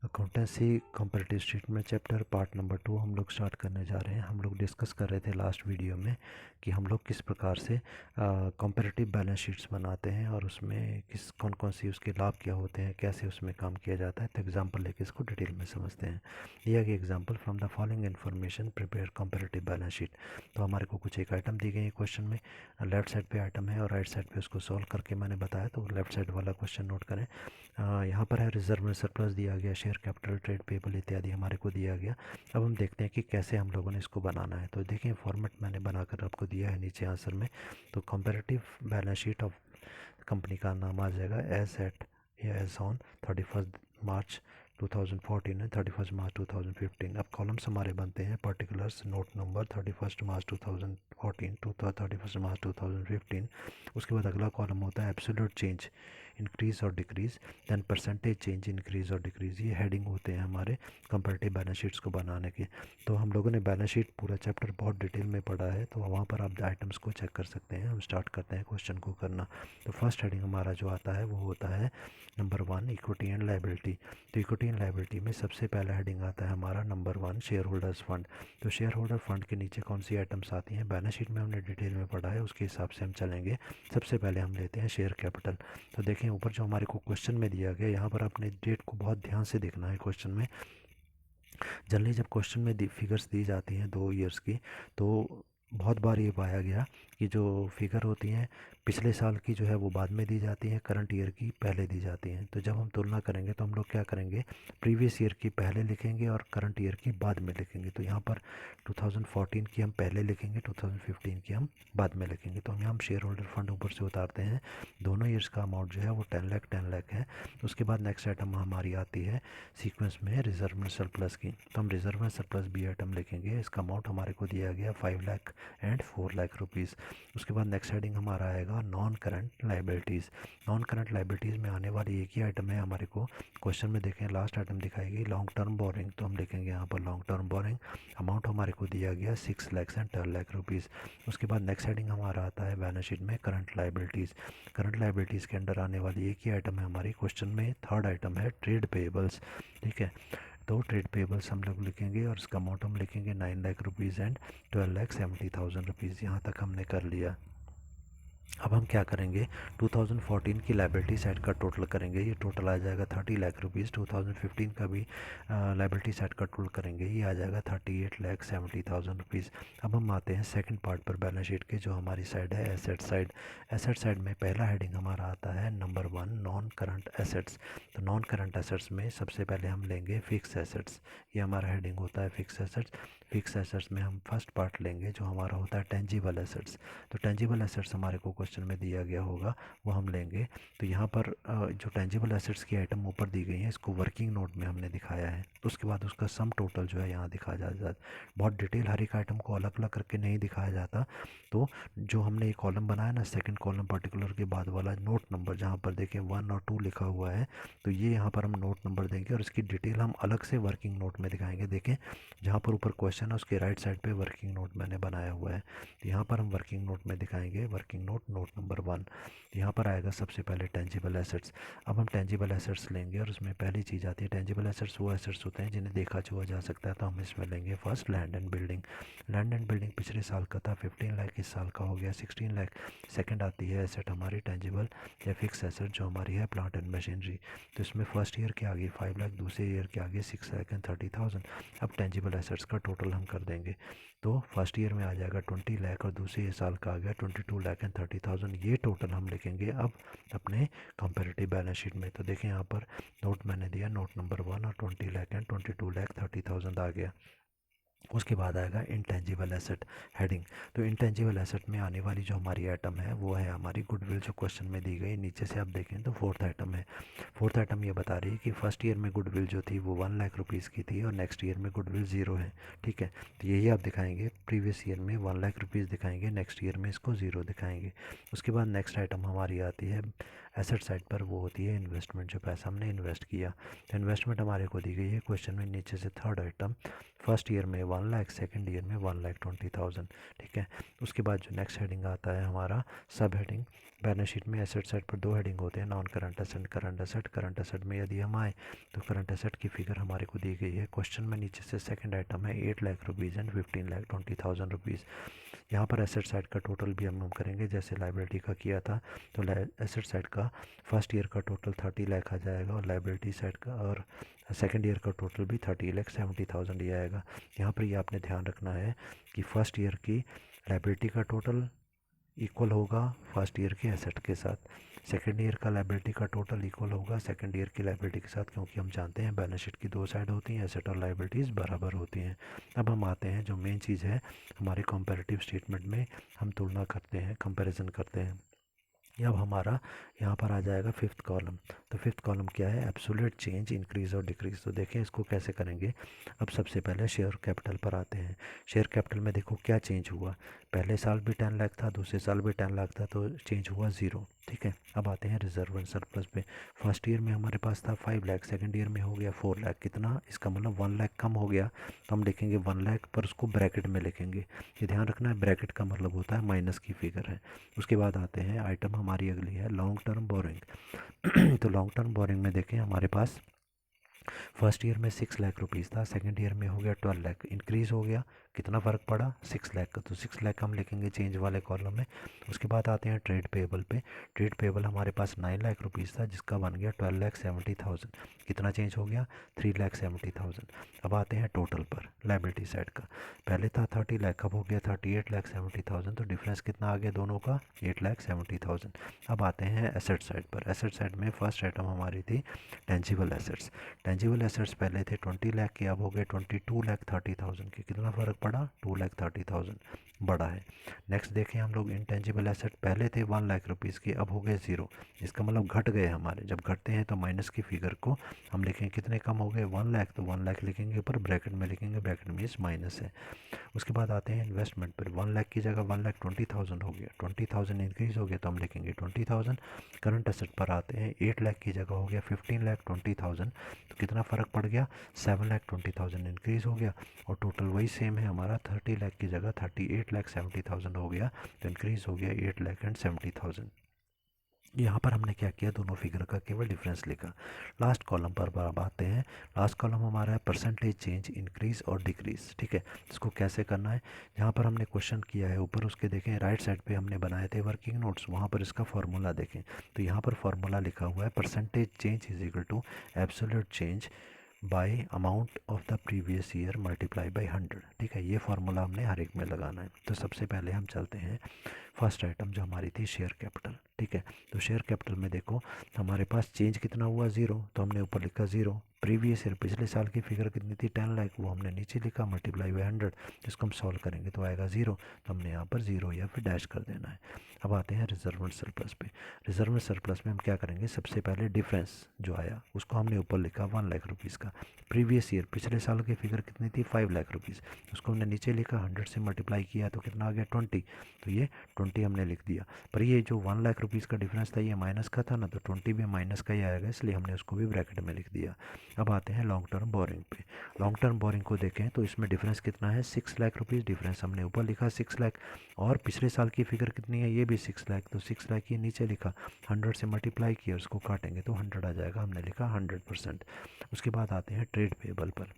Accountancy comparative statement chapter part number 2 हम लोग start करने जा रहे हैं। हम लोग डिस्कस कर रहे थे लास्ट वीडियो में कि हम लोग किस प्रकार से कंपैरेटिव बैलेंस शीट्स बनाते हैं और उसमें किस कौन कौन सी उसके लाभ क्या होते हैं, कैसे उसमें काम किया जाता है। तो एग्जांपल लेके इसको डिटेल में समझते हैं। ये है कि example from the following information prepare comparative balance sheet. तो हमारे को कुछ एक आइटम दी गई है क्वेश्चन में, लेफ्ट साइड पे आइटम है और राइट साइड पे उसको सॉल्व करके मैंने बताया। तो लेफ्ट साइड वाला क्वेश्चन नोट करें। यहाँ पर है रिजर्व में सरप्लस दिया गया, शेयर कैपिटल, ट्रेड पेबल इत्यादि हमारे को दिया गया। अब हम देखते हैं कि कैसे हम लोगों ने इसको बनाना है। तो देखिए फॉर्मेट मैंने बनाकर आपको दिया है नीचे आंसर में। तो comparative balance sheet of company का नाम आ जाएगा एज एट या एज ऑन 31 मार्च 2014 है 31 मार्च 2015। अब कॉलम्स हमारे बनते हैं particulars, note number 31 March 2014 to 31 March 2015। उसके बाद अगला कॉलम होता है एब्सोल्यूट चेंज, इंक्रीज और decrease, then percentage change, increase और डिक्रीज। ये हेडिंग होते हैं हमारे कंपैरेटिव बैलेंस शीट्स को बनाने के। तो हम लोगों ने बैलेंस शीट पूरा चैप्टर बहुत डिटेल में पढ़ा है, तो वहाँ पर आप आइटम्स को चेक कर सकते हैं। हम स्टार्ट करते हैं क्वेश्चन को करना। तो फर्स्ट हेडिंग हमारा जो आता है वो होता है नंबर 1 इक्विटी एंड लाइबिलिटी। तो इक्विटी एंड लाइबिलिटी में सबसे पहला हेडिंग आता है हमारा नंबर 1 शेयर होल्डर्स फंड। तो शेयर होल्डर फंड के नीचे कौन सी आइटम्स आती हैं बैलेंस शीट में हमने डिटेल में पढ़ा है, उसके हिसाब से हम चलेंगे। सबसे पहले हम लेते हैं शेयर कैपिटल। तो देखें ऊपर जो हमारे को क्वेश्चन में दिया गया, यहाँ पर आपने डेट को बहुत ध्यान से देखना है क्वेश्चन में। जनरली जब क्वेश्चन में फिगर्स दी जाती हैं 2 ईयर्स की, तो बहुत बार ये पाया गया कि जो फिगर होती हैं पिछले साल की जो है वो बाद में दी जाती हैं, करंट ईयर की पहले दी जाती हैं। तो जब हम तुलना करेंगे तो हम लोग क्या करेंगे, प्रीवियस ईयर की पहले लिखेंगे और करंट ईयर की बाद में लिखेंगे। तो यहाँ पर 2014 की हम पहले लिखेंगे, 2015 की हम बाद में लिखेंगे। तो हम यहाँ शेयर होल्डर फंड ऊपर से उतारते हैं। दोनों ईयर्स का अमाउंट जो है वो 10 लाख है। उसके बाद नेक्स्ट आइटम हमारी आती है सीक्वेंस में रिजर्व में सरप्लस की। तो हम रिजर्व में सरप्लस बी आइटम लिखेंगे। इसका अमाउंट हमारे को दिया गया 5 लाख एंड 4 लाख रुपीज़। उसके बाद नेक्स्ट हेडिंग हमारा आएगा non current liabilities. Non current liabilities में आने वाली एक ही आइटम है हमारे को क्वेश्चन में, देखें लास्ट आइटम दिखाई गई लॉन्ग टर्म बोरिंग। तो हम लिखेंगे यहाँ पर लॉन्ग टर्म बोरिंग, अमाउंट हमारे को दिया गया 6 लाख एंड 10 लाख रुपीज़। उसके बाद नेक्स्ट हेडिंग हमारा आता है बैलेंस शीट में करंट लाइबिलिटीज़। करंट लाइबिलिटीज़ के अंडर आने वाली एक ही आइटम है हमारी क्वेश्चन में, थर्ड आइटम है ट्रेड पेबल्स। ठीक है, तो ट्रेड पेबल्स हम लोग लिखेंगे और इसका अमाउंट हम लिखेंगे 9 लाख रुपीज़ एंड 12,70,000 रुपीज़। यहाँ तक हमने कर लिया। अब हम क्या करेंगे, 2014 की लाइबिलिटी साइड का टोटल करेंगे। ये टोटल आ जाएगा 30 लाख रुपीज़। 2015 का भी लाइबिलिटी साइड का टोटल करेंगे, ये आ जाएगा 38,70,000 रुपीज़। अब हम आते हैं सेकंड पार्ट पर बैलेंस शीट के, जो हमारी साइड है एसेट साइड। एसेट साइड में पहला हेडिंग हमारा आता है नंबर 1 नॉन करंट एसेट्स। तो नॉन करंट एसेट्स में सबसे पहले हम लेंगे फिक्स एसेट्स। ये हमारा हेडिंग होता है फिक्स एसेट्स। फिक्स एसेट्स में हम फर्स्ट पार्ट लेंगे जो हमारा होता है टेंजिबल एसेट्स। तो टेंजिबल एसेट्स हमारे को क्वेश्चन में दिया गया होगा, वो हम लेंगे। तो यहाँ पर जो टेंजिबल एसेट्स की आइटम ऊपर दी गई है, इसको वर्किंग नोट में हमने दिखाया है। तो उसके बाद उसका सम टोटल जो है यहाँ दिखाया जाता है। बहुत डिटेल हर एक आइटम को अलग अलग करके नहीं दिखाया जाता। तो जो हमने एक कॉलम बनाया ना, सेकंड कॉलम पर्टिकुलर के बाद वाला नोट नंबर, जहाँ पर देखें 1 और 2 लिखा हुआ है, तो ये यहाँ पर हम नोट नंबर देंगे और इसकी डिटेल हम अलग से वर्किंग नोट में दिखाएंगे। देखें जहाँ पर ऊपर क्वेश्चन है उसके राइट साइड पे वर्किंग नोट मैंने बनाया हुआ है। तो यहाँ पर हम वर्किंग नोट में दिखाएंगे वर्किंग नोट नोट नंबर 1। यहाँ पर आएगा सबसे पहले टेंजिबल एसेट्स। अब हम टेंजिबल एसेट्स लेंगे और उसमें पहली चीज़ आती है टेंजिबल एसेट्स, वो एसेट्स होते हैं जिन्हें देखा छुआ जा सकता है। तो हम इसमें लेंगे first land and building. Land and building पिछले साल का था 15 लाख, इस साल का हो गया 16 लाख। सेकंड आती है एसेट हमारी टेंजिबल या फिक्स एसेट जो हमारी है प्लांट एंड मशीनरी। तो इसमें फर्स्ट ईयर के आगे 5 लाख, दूसरे ईयर के आगे 6,30,000। अब टेंजिबल एसेट्स का टोटल हम कर देंगे। तो फर्स्ट ईयर में आ जाएगा 20 लाख और दूसरे साल का आ गया 22,30,000। ये टोटल हम लिखेंगे अब अपने कंपैरेटिव बैलेंस शीट में। तो देखें यहाँ पर नोट मैंने दिया नोट नंबर 1 और 20 लाख एंड 22,30,000 आ गया। उसके बाद आएगा इंटेंजिबल एसेट हेडिंग। तो इंटेंजिबल एसेट में आने वाली जो हमारी आइटम है वो है हमारी गुडविल, जो क्वेश्चन में दी गई। नीचे से आप देखें तो फोर्थ आइटम है। फोर्थ आइटम ये बता रही है कि फर्स्ट ईयर में गुडविल जो थी वो 1 लाख रुपीज़ की थी और नेक्स्ट ईयर में गुडविल 0 है। ठीक है, तो यही आप दिखाएंगे, प्रीवियस ईयर में 1 लाख रुपीज़ दिखाएंगे, नेक्स्ट ईयर में इसको 0 दिखाएंगे। उसके बाद नेक्स्ट आइटम हमारी आती है एसेट साइड पर वो होती है इन्वेस्टमेंट, जो पैसा हमने इन्वेस्ट किया। तो इन्वेस्टमेंट हमारे को दी गई है क्वेश्चन में नीचे से थर्ड आइटम, फर्स्ट ईयर में 1 लाख, सेकेंड ईयर में 1,20,000। ठीक है, उसके बाद जो नेक्स्ट हेडिंग आता है हमारा सब हेडिंग, बैलेंस शीट में एसेट साइड पर 2 हेडिंग होते हैं, non current asset, current asset. Current asset में यदि हम आए तो करंट एसेट की फिगर हमारे को दी गई है क्वेश्चन में नीचे से, सेकंड आइटम है 8 लाख रुपीज़ एंड 15,20,000 रुपीज़। यहाँ पर एसेट साइड का टोटल भी हम करेंगे जैसे लाइबिलिटी का किया था। तो एसेट साइड का फर्स्ट ईयर का टोटल 30 लाख आ जाएगा, और लाइबिलिटी साइड का और सेकंड ईयर का टोटल भी 30,70,000 ही आएगा। यहाँ पर ये आपने ध्यान रखना है कि फर्स्ट ईयर की लाइबिलिटी का टोटल इक्वल होगा फर्स्ट ईयर के एसेट के साथ, सेकेंड ईयर का लाइबिलिटी का टोटल इक्वल होगा सेकेंड ईयर की लाइबिलिटी के साथ, क्योंकि हम जानते हैं बैलेंस शीट की 2 साइड होती हैं, एसेट और लाइबिलिटीज़ बराबर होती हैं। अब हम आते हैं जो मेन चीज़ है हमारे कंपैरेटिव स्टेटमेंट में, हम तुलना करते हैं, कंपैरिजन करते हैं। अब हमारा यहाँ पर आ जाएगा फिफ्थ कॉलम। तो फिफ्थ कॉलम क्या है, एब्सोल्यूट चेंज, इंक्रीज़ और डिक्रीज़। तो देखें इसको कैसे करेंगे। अब सबसे पहले शेयर कैपिटल पर आते हैं। शेयर कैपिटल में देखो क्या चेंज हुआ, पहले साल भी 10 लाख था, दूसरे साल भी 10 लाख था, तो चेंज हुआ 0। ठीक है, अब आते हैं रिजर्व एंड सरप्लस पे। फर्स्ट ईयर में हमारे पास था 5 लाख, सेकेंड ईयर में हो गया 4 लाख, कितना, इसका मतलब 1 लाख कम हो गया। तो हम लिखेंगे 1 लाख, पर उसको ब्रैकेट में लिखेंगे, ये ध्यान रखना है, ब्रैकेट का मतलब होता है माइनस की फिगर है। उसके बाद आते हैं आइटम हमारी अगली है लॉन्ग टर्म बोरिंग। तो लॉन्ग टर्म बोरिंग में देखें हमारे पास फर्स्ट ईयर में 6 लाख रुपीज़ था, सेकंड ईयर में हो गया 12 लाख, इंक्रीज़ हो गया, कितना फ़र्क पड़ा, 6 लाख का। तो 6 लाख हम लिखेंगे चेंज वाले कॉलम में। उसके बाद आते हैं ट्रेड पेबल पे। ट्रेड पेबल हमारे पास 9 लाख रुपीज़ था, जिसका बन गया 12,70,000, कितना चेंज हो गया, 3,70,000। अब आते हैं टोटल पर, लाइबिलिटी साइड का, पहले था 30 लाख, अब हो गया 38,70,000, तो डिफरेंस कितना आ गया दोनों का, 8,70,000। अब आते हैं एसेट साइड पर। एसेट साइड में फर्स्ट आइटम हमारी थी टेंजिबल एसेट्स। टेंजिबल एसेट्स पहले थे 20 लाख के, अब हो गए 22,30,000 के, कितना फ़र्क पड़ा, 2,30,000 बड़ा है। नेक्स्ट देखें हम लोग इंटेंजिबल एसेट, पहले थे 1 लाख रुपीज़ के, अब हो गए 0, इसका मतलब घट गए हमारे। जब घटते हैं तो माइनस की फिगर को हम लिखेंगे, कितने कम हो गए, 1 लाख, तो 1 लाख लिखेंगे ऊपर, ब्रैकेट में लिखेंगे, ब्रैकेट में माइनस है। उसके बाद आते हैं इन्वेस्टमेंट पर, 1 लाख की जगह 1,20,000 हो गया, 20,000 इंक्रीज़ हो गया, तो हम लिखेंगे 20,000। करंट एसेट पर आते हैं, 8 लाख की जगह हो गया 15,20,000, तो कितना फ़र्क पड़ गया, 7,20,000 इंक्रीज़ हो गया। और टोटल वही सेम है हमारा, 30 लाख की जगह 38,70,000 हो गया, तो इंक्रीज़ हो गया 8,70,000। यहाँ पर हमने क्या किया, दोनों फिगर का केवल डिफरेंस लिखा। लास्ट कॉलम पर अब आते हैं। लास्ट कॉलम हमारा है परसेंटेज चेंज, इंक्रीज़ और डिक्रीज़। ठीक है, इसको कैसे करना है, यहाँ पर हमने क्वेश्चन किया है ऊपर, उसके देखें राइट साइड पे हमने बनाए थे वर्किंग नोट्स, वहाँ पर इसका फॉर्मूला देखें। तो यहाँ पर फॉर्मूला लिखा हुआ है, percentage change is equal to absolute change by amount of the previous year multiply by 100। ठीक है, ये फार्मूला हमने हर एक में लगाना है। तो सबसे पहले हम चलते हैं फर्स्ट आइटम जो हमारी थी शेयर कैपिटल। ठीक है, तो शेयर कैपिटल में देखो हमारे पास चेंज कितना हुआ, 0, तो हमने ऊपर लिखा 0। प्रीवियस ईयर पिछले साल की फिगर कितनी थी, 10 लाख, वो हमने नीचे लिखा, मल्टीप्लाई बाय 100, जिसको हम सॉल्व करेंगे तो आएगा 0, तो हमने यहाँ पर 0 या फिर डैश कर देना है। अब आते हैं रिजर्व एंड सरप्लस पे। रिजर्व एंड सरप्लस में हम क्या करेंगे, सबसे पहले डिफरेंस जो आया उसको हमने ऊपर लिखा 1 लाख रुपीज़ का। प्रीवियस ईयर पिछले साल की फिगर कितनी थी, 5 लाख रुपीज़, उसको हमने नीचे लिखा, 100 से मल्टीप्लाई किया तो कितना आ गया, 20, तो ये 20 हमने लिख दिया। पर ये जो 1 लाख रुपीज़ का डिफरेंस था ये माइनस का था ना, तो 20 भी माइनस का ही आएगा, इसलिए हमने उसको भी ब्रैकेट में लिख दिया। अब आते हैं लॉन्ग टर्म बोरिंग पे। लॉन्ग टर्म बोरिंग को देखें तो इसमें डिफरेंस कितना है, 6 लाख रुपीज़ डिफरेंस, हमने ऊपर लिखा 6 लाख, और पिछले साल की फिगर कितनी है, ये भी 6 लाख, तो 6 लाख ये नीचे लिखा, 100 से मल्टीप्लाई किया, उसको काटेंगे तो 100 आ जाएगा, हमने लिखा 100%। उसके बाद आते हैं ट्रेड पेबल पर।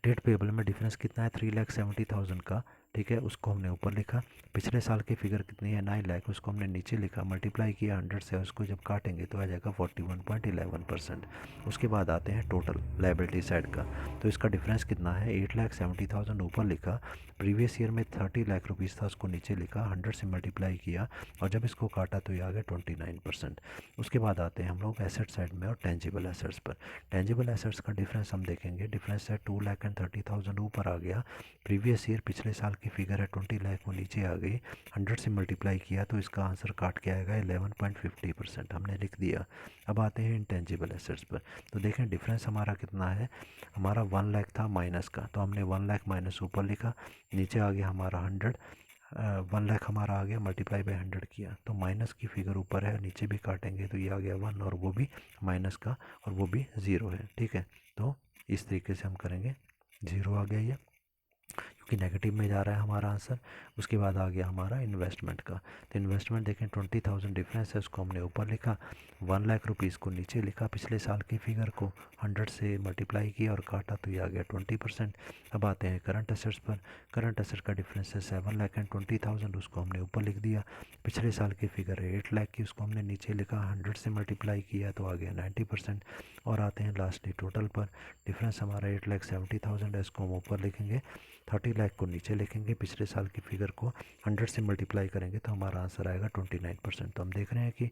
ट्रेड पेबल में डिफरेंस कितना है, 3,70,000 का। ठीक है, उसको हमने ऊपर लिखा, पिछले साल की फिगर कितनी है, 9 लाख, उसको हमने नीचे लिखा, मल्टीप्लाई किया 100 से, उसको जब काटेंगे तो आ जाएगा 41.11%। उसके बाद आते हैं टोटल लाइबिलिटी साइड का। तो इसका डिफरेंस कितना है, 8,70,000 ऊपर लिखा, प्रीवियस ईयर में 30 लाख रुपीज़ था, उसको नीचे लिखा, 100 से मल्टीप्लाई किया, और जब इसको काटा तो ये आ गया 29%। उसके बाद आते हैं हम लोग एसेट साइड में और टेंजिबल एसेट्स पर। टेंजिबल एसेट्स का डिफरेंस हम देखेंगे, डिफरेंस है 2,30,000 ऊपर आ गया, प्रीवियस ईयर पिछले साल की फिगर है 20 लाख, वो नीचे आ गई, 100 से मल्टीप्लाई किया तो इसका आंसर काट के आएगा 11.50%, हमने लिख दिया। अब आते हैं इंटेंजिबल एसेट्स पर। तो देखें डिफरेंस हमारा कितना है, हमारा 1 लाख था माइनस का, तो हमने 1 लाख माइनस ऊपर लिखा, नीचे आ गया हमारा 100, 1 लाख हमारा आ गया, मल्टीप्लाई बाय 100 किया तो माइनस की फिगर ऊपर है, नीचे भी काटेंगे तो ये आ गया 1 और वो भी माइनस का और वो भी 0 है। ठीक है, तो इस तरीके से हम करेंगे। 0 आ गया ये, क्योंकि नेगेटिव में जा रहा है हमारा आंसर। उसके बाद आ गया हमारा इन्वेस्टमेंट का। तो इन्वेस्टमेंट देखें 20,000 डिफरेंस है, उसको हमने ऊपर लिखा, 1 लाख रुपीज़ को नीचे लिखा, पिछले साल की फिगर को 100 से मल्टीप्लाई किया और काटा तो ये आ गया 20%। अब आते हैं करंट असेट्स पर। करंट असेट का डिफरेंस है 7,20,000, उसको हमने ऊपर लिख दिया। पिछले साल की फिगर है 8 लाख की, उसको हमने नीचे लिखा, 100 से मल्टीप्लाई किया तो आ गया 90%। और आते हैं लास्टली टोटल पर। डिफरेंस हमारा 8,70,000 है, इसको हम ऊपर लिखेंगे, 30 लाख को नीचे लिखेंगे, पिछले साल की फिगर को 100 से मल्टीप्लाई करेंगे तो हमारा आंसर आएगा 29%। तो हम देख रहे हैं कि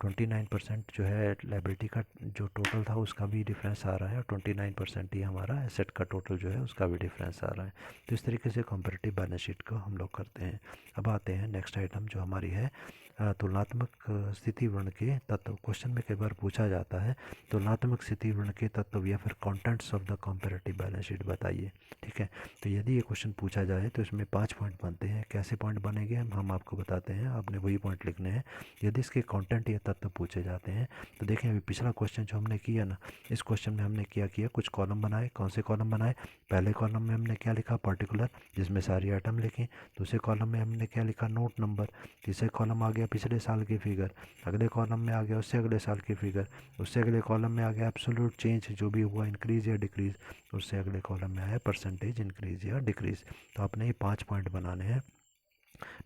29% जो है लाइबिलिटी का जो टोटल था उसका भी डिफरेंस आ रहा है, और 29% ही हमारा एसेट का टोटल जो है उसका भी डिफरेंस आ रहा है। तो इस तरीके से कंपैरेटिव बैलेंस शीट को हम लोग करते हैं। अब आते हैं नेक्स्ट आइटम जो हमारी है तुलनात्मक स्थिति विवरण के तत्व। क्वेश्चन में कई बार पूछा जाता है तुलनात्मक स्थिति विवरण के तत्व या फिर contents of the comparative balance sheet बताइए। ठीक है, तो यदि ये क्वेश्चन पूछा जाए तो इसमें 5 पॉइंट बनते हैं। कैसे पॉइंट बनेंगे हम आपको बताते हैं, आपने वही पॉइंट लिखने हैं। यदि इसके कंटेंट या तत्व पूछे जाते हैं तो देखें, अभी पिछला क्वेश्चन जो हमने किया ना, इस क्वेश्चन में हमने क्या किया, कुछ कॉलम बनाए। कौन से कॉलम बनाए? पहले कॉलम में हमने क्या लिखा, पर्टिकुलर, जिसमें सारी आइटम लिखें। दूसरे कॉलम में हमने क्या लिखा, नोट नंबर। तीसरे कॉलम आ गया पिछले साल की फिगर। अगले कॉलम में आ गया उससे अगले साल की फिगर। उससे अगले कॉलम में आ गया एब्सोल्यूट चेंज, जो भी हुआ, इंक्रीज या डिक्रीज। उससे अगले कॉलम में आया परसेंटेज इंक्रीज या डिक्रीज। तो आपने ये 5 पॉइंट बनाने हैं।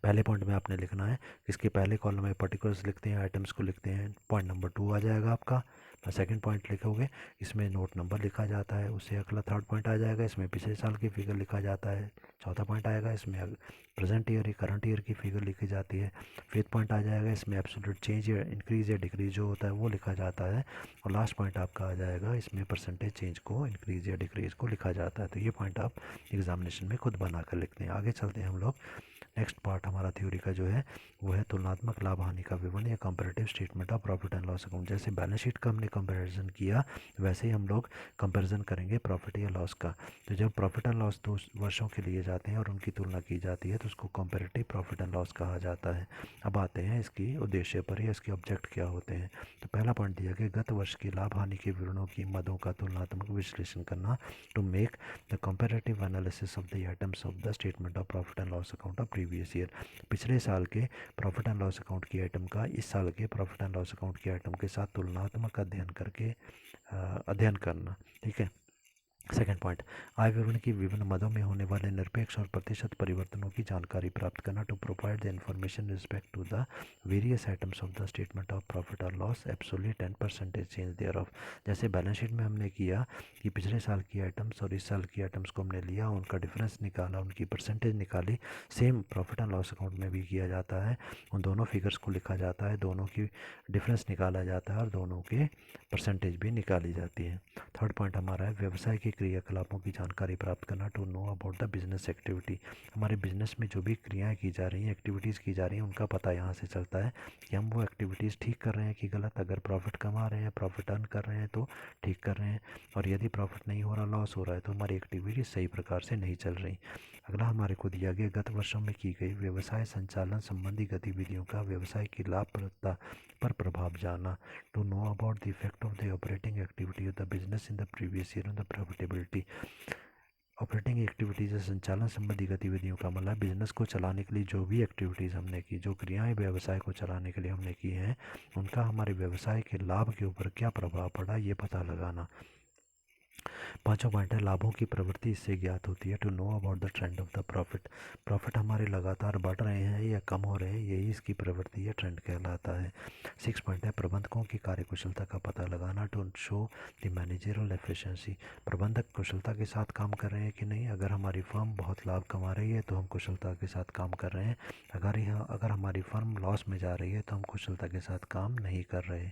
पहले पॉइंट में आपने लिखना है, इसके पहले कॉलम में पर्टिकुलर्स लिखते हैं, आइटम्स को लिखते हैं, पॉइंट नंबर 2 आ जाएगा आपका। सेकंड पॉइंट लिखोगे, इसमें नोट नंबर लिखा जाता है। उससे अगला थर्ड पॉइंट आ जाएगा, इसमें पिछले साल की फिगर लिखा जाता है। चौथा पॉइंट आएगा, इसमें प्रेजेंट ईयर या करंट ईयर की फिगर लिखी जाती है। फिफ्थ पॉइंट आ जाएगा, इसमें एब्सोल्यूट चेंज या इंक्रीज या डिक्रीज जो होता है वो लिखा जाता है। और लास्ट पॉइंट आपका आ जाएगा, इसमें परसेंटेज चेंज को, इंक्रीज या डिक्रीज को लिखा जाता है। तो ये पॉइंट आप एग्जामिनेशन में खुद बनाकर लिखते हैं। आगे चलते हैं हम लोग। नेक्स्ट पार्ट हमारा थ्योरी का जो है वो है तुलनात्मक लाभ हानि का विवरण या comparative statement of profit and loss account. जैसे बैलेंस शीट का हमने कंपैरिजन किया, वैसे ही हम लोग कंपैरिजन करेंगे प्रॉफिट या लॉस का। तो जब प्रॉफिट एंड लॉस 2 वर्षों के लिए जाते हैं और उनकी तुलना की जाती है तो उसको कंपैरेटिव प्रॉफिट एंड लॉस कहा जाता है। अब आते हैं इसकी उद्देश्य पर या इसके ऑब्जेक्ट क्या होते हैं। तो पहला पॉइंट दिया गया, गत वर्ष की लाभ हानि के विवरणों की मदों का तुलनात्मक विश्लेषण करना, to make the comparative analysis of the items of the statement of profit and loss account of previous year. पिछले साल के प्रॉफिट एंड लॉस अकाउंट की आइटम का इस साल के प्रॉफिट एंड लॉस अकाउंट की आइटम के साथ तुलनात्मक अध्ययन करके अध्ययन करना। ठीक है। सेकेंड पॉइंट, आय विवरण की विभिन्न मदों में होने वाले निरपेक्ष और प्रतिशत परिवर्तनों की जानकारी प्राप्त करना, to provide the information respect to the various items of the statement of profit और loss, absolute and percentage change thereof. जैसे बैलेंस शीट में हमने किया कि पिछले साल की आइटम्स और इस साल की आइटम्स को हमने लिया, उनका डिफरेंस निकाला, उनकी परसेंटेज निकाली। Same profit and loss account में भी किया जाता है, उन दोनों फिगर्स को लिखा जाता है, दोनों की डिफरेंस निकाला जाता है और दोनों के परसेंटेज भी निकाली जाती है। थर्ड पॉइंट हमारा है व्यवसाय के क्रियाकलापों की जानकारी प्राप्त करना, to know about the business activity. हमारे बिजनेस में जो भी क्रियाएं की जा रही हैं, एक्टिविटीज़ की जा रही हैं, उनका पता यहाँ से चलता है कि हम वो एक्टिविटीज़ ठीक कर रहे हैं कि गलत। अगर प्रॉफिट कमा रहे हैं, प्रॉफिट अर्न कर रहे हैं तो ठीक कर रहे हैं, और यदि प्रॉफिट नहीं हो रहा, लॉस हो रहा है, तो हमारी एक्टिविटीज सही प्रकार से नहीं चल रही। अगला हमारे को दिया गया, गत वर्षों में की गई व्यवसाय संचालन संबंधी गतिविधियों का व्यवसाय की लाभप्रदता पर प्रभाव जानना, to know about the effect of the operating activity of the business in the previous year on the profitability. Operating activities संचालन संबंधी गतिविधियों का मतलब बिजनेस को चलाने के लिए जो भी एक्टिविटीज़ हमने की, जो क्रियाएं व्यवसाय को चलाने के लिए हमने की हैं, उनका हमारे व्यवसाय के लाभ के ऊपर क्या प्रभाव पड़ा, ये पता लगाना। पांचवा पॉइंट है लाभों की प्रवृत्ति इससे ज्ञात होती है, to know about the trend of the profit. Profit हमारे लगातार बढ़ रहे हैं या कम हो रहे हैं, यही इसकी प्रवृत्ति या ट्रेंड कहलाता है। सिक्स पॉइंट है प्रबंधकों की कार्यकुशलता का पता लगाना, to show the managerial efficiency. प्रबंधक कुशलता के साथ काम कर रहे हैं कि नहीं। अगर हमारी फर्म बहुत लाभ कमा रही है तो हम कुशलता के साथ काम कर रहे हैं, अगर हमारी फर्म लॉस में जा रही है तो हम कुशलता के साथ काम नहीं कर रहे।